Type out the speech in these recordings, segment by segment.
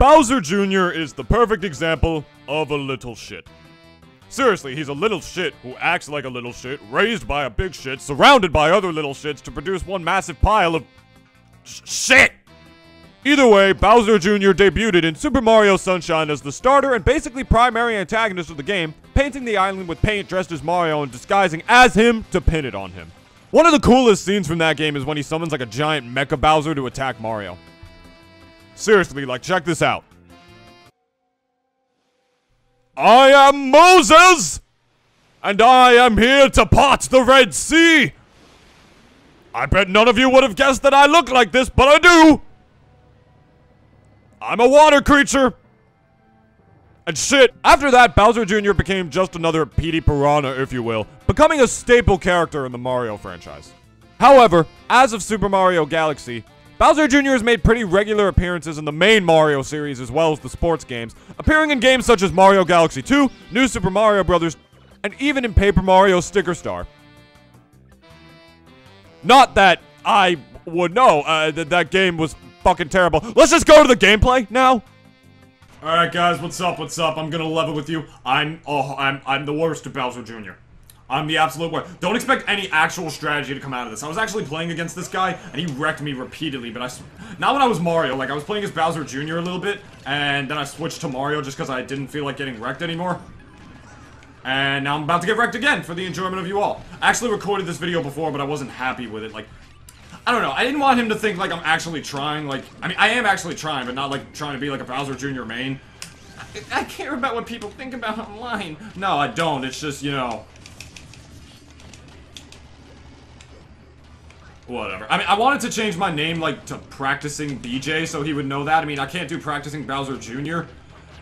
Bowser Jr. is the perfect example of a little shit. Seriously, he's a little shit who acts like a little shit, raised by a big shit, surrounded by other little shits to produce one massive pile of shit! Either way, Bowser Jr. debuted in Super Mario Sunshine as the starter and basically primary antagonist of the game, painting the island with paint dressed as Mario and disguising as him to pin it on him. One of the coolest scenes from that game is when he summons like a giant Mecha Bowser to attack Mario. Seriously, like, check this out. I am Moses! And I am here to part the Red Sea! I bet none of you would have guessed that I look like this, but I do! I'm a water creature! And shit, after that, Bowser Jr. became just another Petey Piranha, if you will, becoming a staple character in the Mario franchise. However, as of Super Mario Galaxy, Bowser Jr. has made pretty regular appearances in the main Mario series as well as the sports games, appearing in games such as Mario Galaxy 2, New Super Mario Bros., and even in Paper Mario Sticker Star. Not that I would know, that game was fucking terrible. Let's just go to the gameplay now. Alright guys, what's up, I'm gonna level with you. I'm the worst at Bowser Jr. I'm the absolute worst. Don't expect any actual strategy to come out of this. I was actually playing against this guy, and he wrecked me repeatedly, but not when I was Mario. Like, I was playing as Bowser Jr. a little bit, and then I switched to Mario just because I didn't feel like getting wrecked anymore. And now I'm about to get wrecked again for the enjoyment of you all. I actually recorded this video before, but I wasn't happy with it. Like, I don't know. I didn't want him to think, like, I'm actually trying. Like, I mean, I am actually trying, but not, like, trying to be, like, a Bowser Jr. main. I care about what people think about online. No, I don't. It's just, you know... whatever. I mean, I wanted to change my name, like, to Practicing BJ, so he would know that. I mean, I can't do Practicing Bowser Jr.,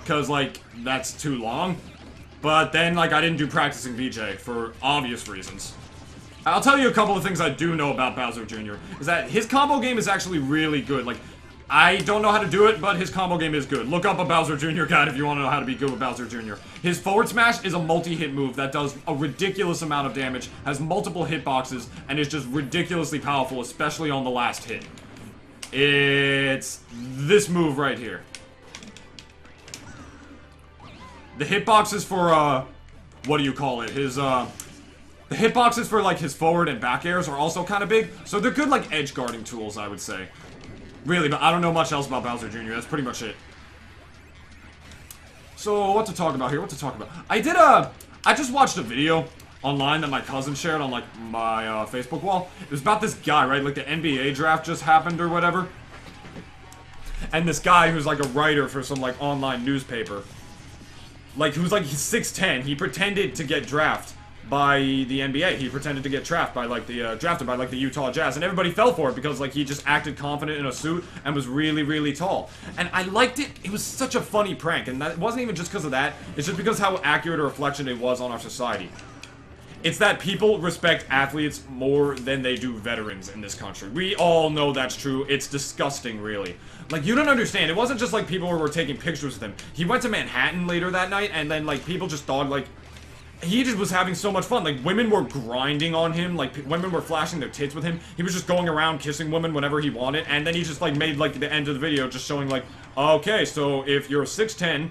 because, like, that's too long. But then, like, I didn't do Practicing BJ for obvious reasons. I'll tell you a couple of things I do know about Bowser Jr. is that his combo game is actually really good. Like, I don't know how to do it, but his combo game is good. Look up a Bowser Jr. guide if you want to know how to be good with Bowser Jr. His forward smash is a multi-hit move that does a ridiculous amount of damage, has multiple hitboxes, and is just ridiculously powerful, especially on the last hit. It's this move right here. The hitboxes for, what do you call it? The hitboxes for, like, his forward and back airs are also kind of big, so they're good, like, edge guarding tools, I would say. Really, but I don't know much else about Bowser Jr. That's pretty much it. So, what to talk about here? I just watched a video online that my cousin shared on, like, my, Facebook wall. It was about this guy, right? Like, the NBA draft just happened or whatever. And this guy who's, like, a writer for some, like, online newspaper. Like, who's, like, he's 6'10", he pretended to get drafted by the NBA. He pretended to get drafted by, like, the Utah Jazz, and everybody fell for it because, like, he just acted confident in a suit and was really, really tall. And I liked it. It was such a funny prank, and that wasn't even just because of that. It's just because how accurate a reflection it was on our society. It's that people respect athletes more than they do veterans in this country. We all know that's true. It's disgusting, really. Like, you don't understand. It wasn't just, like, people were taking pictures with him. He went to Manhattan later that night, and then, like, people just thought, like, he just was having so much fun. Like, women were grinding on him. Like, women were flashing their tits with him. He was just going around kissing women whenever he wanted. And then he just, like, made, like, the end of the video just showing, like, okay, so if you're 6'10",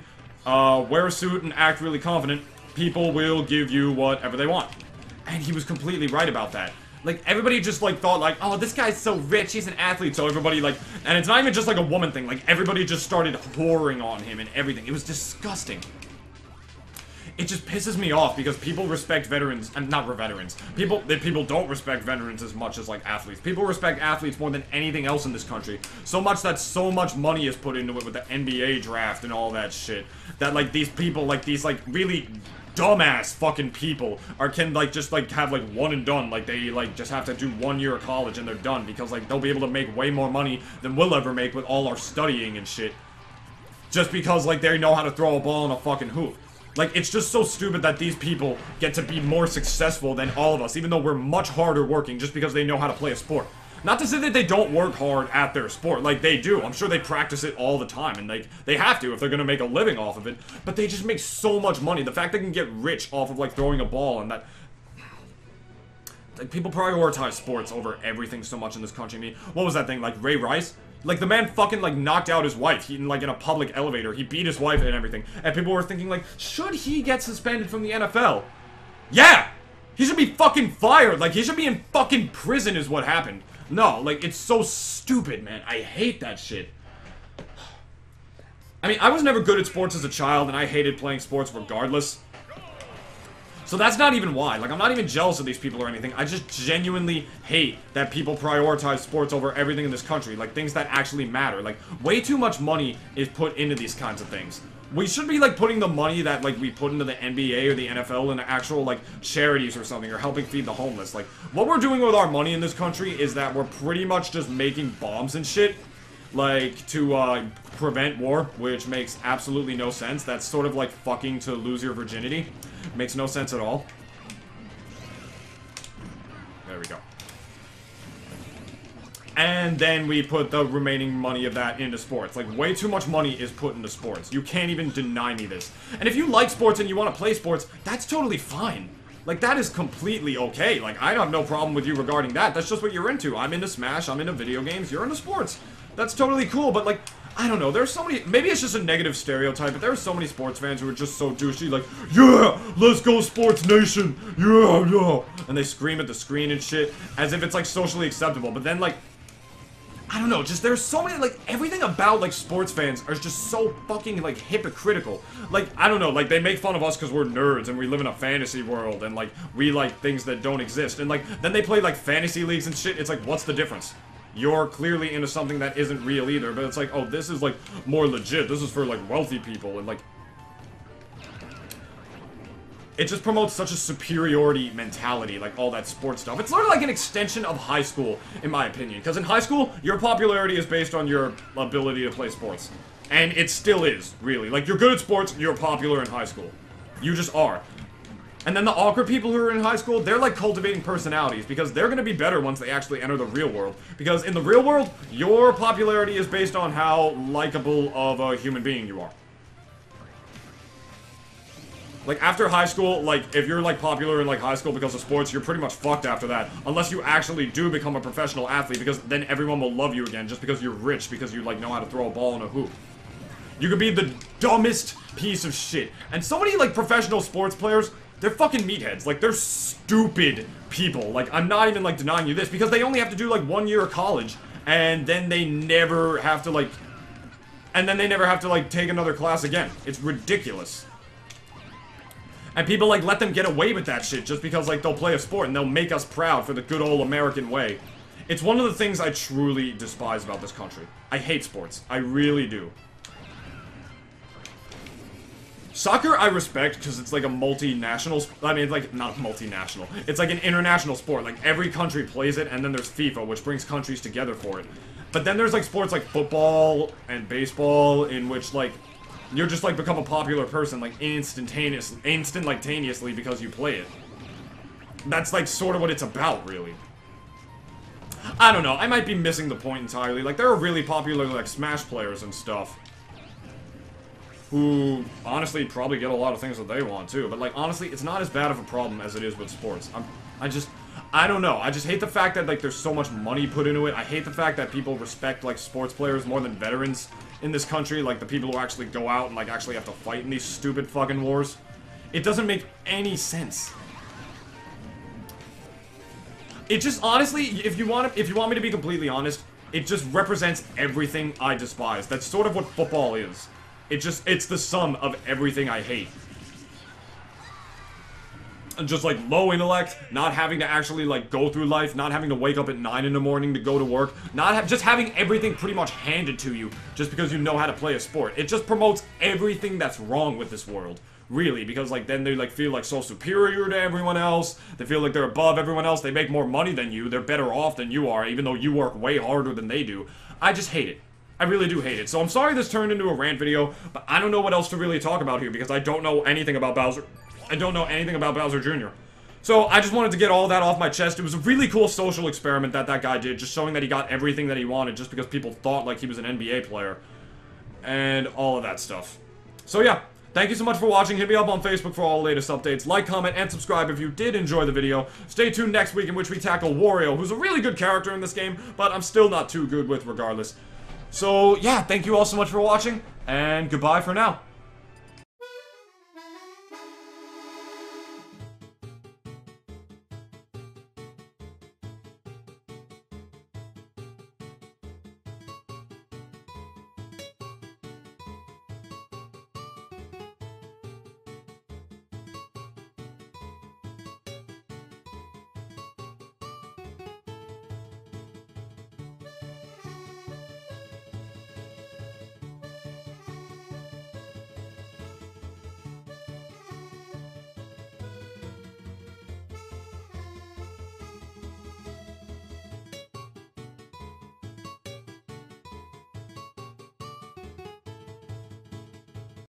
wear a suit and act really confident, people will give you whatever they want. And he was completely right about that. Like, everybody just, like, thought, like, oh, this guy's so rich, he's an athlete, so everybody, like... And it's not even just, like, a woman thing. Like, everybody just started whoring on him and everything. It was disgusting. It just pisses me off because people respect veterans, and not veterans. People don't respect veterans as much as, like, athletes. People respect athletes more than anything else in this country. So much that so much money is put into it with the NBA draft and all that shit. That, like, these people, like, these, like, really dumbass fucking people can, like, just, like, have, like, one and done. Like, they, like, just have to do 1 year of college and they're done because, like, they'll be able to make way more money than we'll ever make with all our studying and shit. Just because, like, they know how to throw a ball in a fucking hoop. Like, it's just so stupid that these people get to be more successful than all of us, even though we're much harder working just because they know how to play a sport. Not to say that they don't work hard at their sport, like, they do. I'm sure they practice it all the time, and, like, they have to if they're gonna make a living off of it. But they just make so much money. The fact they can get rich off of, like, throwing a ball and that... Like, people prioritize sports over everything so much in this country. I mean, what was that thing? Like, Ray Rice? Like, the man fucking, like, knocked out his wife, in a public elevator. He beat his wife and everything. And people were thinking, like, should he get suspended from the NFL? Yeah! He should be fucking fired. Like, he should be in fucking prison is what happened. No, like, it's so stupid, man. I hate that shit. I mean, I was never good at sports as a child, and I hated playing sports regardless. So that's not even why. Like, I'm not even jealous of these people or anything. I just genuinely hate that people prioritize sports over everything in this country. Like, things that actually matter. Like, way too much money is put into these kinds of things. We should be, like, putting the money that, like, we put into the NBA or the NFL into actual, like, charities or something, or helping feed the homeless. Like, what we're doing with our money in this country is that we're pretty much just making bombs and shit, like, to, prevent war, which makes absolutely no sense. That's sort of like fucking to lose your virginity. Makes no sense at all. There we go. And then we put the remaining money of that into sports. Like, way too much money is put into sports. You can't even deny me this. And if you like sports and you want to play sports, that's totally fine. Like, that is completely okay. Like, I have no problem with you regarding that. That's just what you're into. I'm into Smash, I'm into video games, you're into sports. That's totally cool, but, like, I don't know, there's so many, maybe it's just a negative stereotype, but there are so many sports fans who are just so douchey, like, yeah, let's go Sports Nation, yeah, yeah, and they scream at the screen and shit, as if it's, like, socially acceptable, but then, like, I don't know, just there's so many, like, everything about, like, sports fans are just so fucking, like, hypocritical. Like, I don't know, like, they make fun of us because we're nerds and we live in a fantasy world and, like, we like things that don't exist. And, like, then they play, like, fantasy leagues and shit. It's like, what's the difference? You're clearly into something that isn't real either, but it's like, oh, this is, like, more legit. This is for, like, wealthy people and, like, it just promotes such a superiority mentality, like all that sports stuff. It's sort of like an extension of high school, in my opinion. Because in high school, your popularity is based on your ability to play sports. And it still is, really. Like, you're good at sports, you're popular in high school. You just are. And then the awkward people who are in high school, they're like cultivating personalities, because they're gonna be better once they actually enter the real world. Because in the real world, your popularity is based on how likable of a human being you are. Like, after high school, like, if you're, like, popular in, like, high school because of sports, you're pretty much fucked after that. Unless you actually do become a professional athlete, because then everyone will love you again just because you're rich, because you, like, know how to throw a ball in a hoop. You could be the dumbest piece of shit. And so many, like, professional sports players, they're fucking meatheads. Like, they're stupid people. Like, I'm not even, like, denying you this, because they only have to do, like, 1 year of college, and then they never have to, like... And then they never have to, like, take another class again. It's ridiculous. And people, like, let them get away with that shit just because, like, they'll play a sport and they'll make us proud for the good old American way. It's one of the things I truly despise about this country. I hate sports. I really do. Soccer I respect because it's like a multinational, I mean, like, not multinational. It's like an international sport. Like, every country plays it, and then there's FIFA, which brings countries together for it. But then there's, like, sports like football and baseball in which, like, you're just, like, become a popular person, like, instantaneously because you play it. That's, like, sort of what it's about, really. I don't know, I might be missing the point entirely. Like, there are really popular, like, Smash players and stuff who, honestly, probably get a lot of things that they want, too. But, like, honestly, it's not as bad of a problem as it is with sports. I don't know. I just hate the fact that, like, there's so much money put into it. I hate the fact that people respect, like, sports players more than veterans in this country. Like, the people who actually go out and, like, actually have to fight in these stupid fucking wars. It doesn't make any sense. It just, honestly, if you want me to be completely honest, it just represents everything I despise. That's sort of what football is. It's the sum of everything I hate. And just, like, low intellect, not having to actually, like, go through life, not having to wake up at 9 in the morning to go to work, just having everything pretty much handed to you just because you know how to play a sport. It just promotes everything that's wrong with this world, really, because, like, then they, like, feel, like, so superior to everyone else, they feel like they're above everyone else, they make more money than you, they're better off than you are, even though you work way harder than they do. I just hate it. I really do hate it. So I'm sorry this turned into a rant video, but I don't know what else to really talk about here, because I don't know anything about Bowser. I don't know anything about Bowser Jr. So I just wanted to get all that off my chest. It was a really cool social experiment that guy did, just showing that he got everything that he wanted just because people thought like he was an NBA player. And all of that stuff. So yeah, thank you so much for watching. Hit me up on Facebook for all the latest updates. Like, comment, and subscribe if you did enjoy the video. Stay tuned next week in which we tackle Wario, who's a really good character in this game, but I'm still not too good with regardless. So, yeah, thank you all so much for watching, and goodbye for now.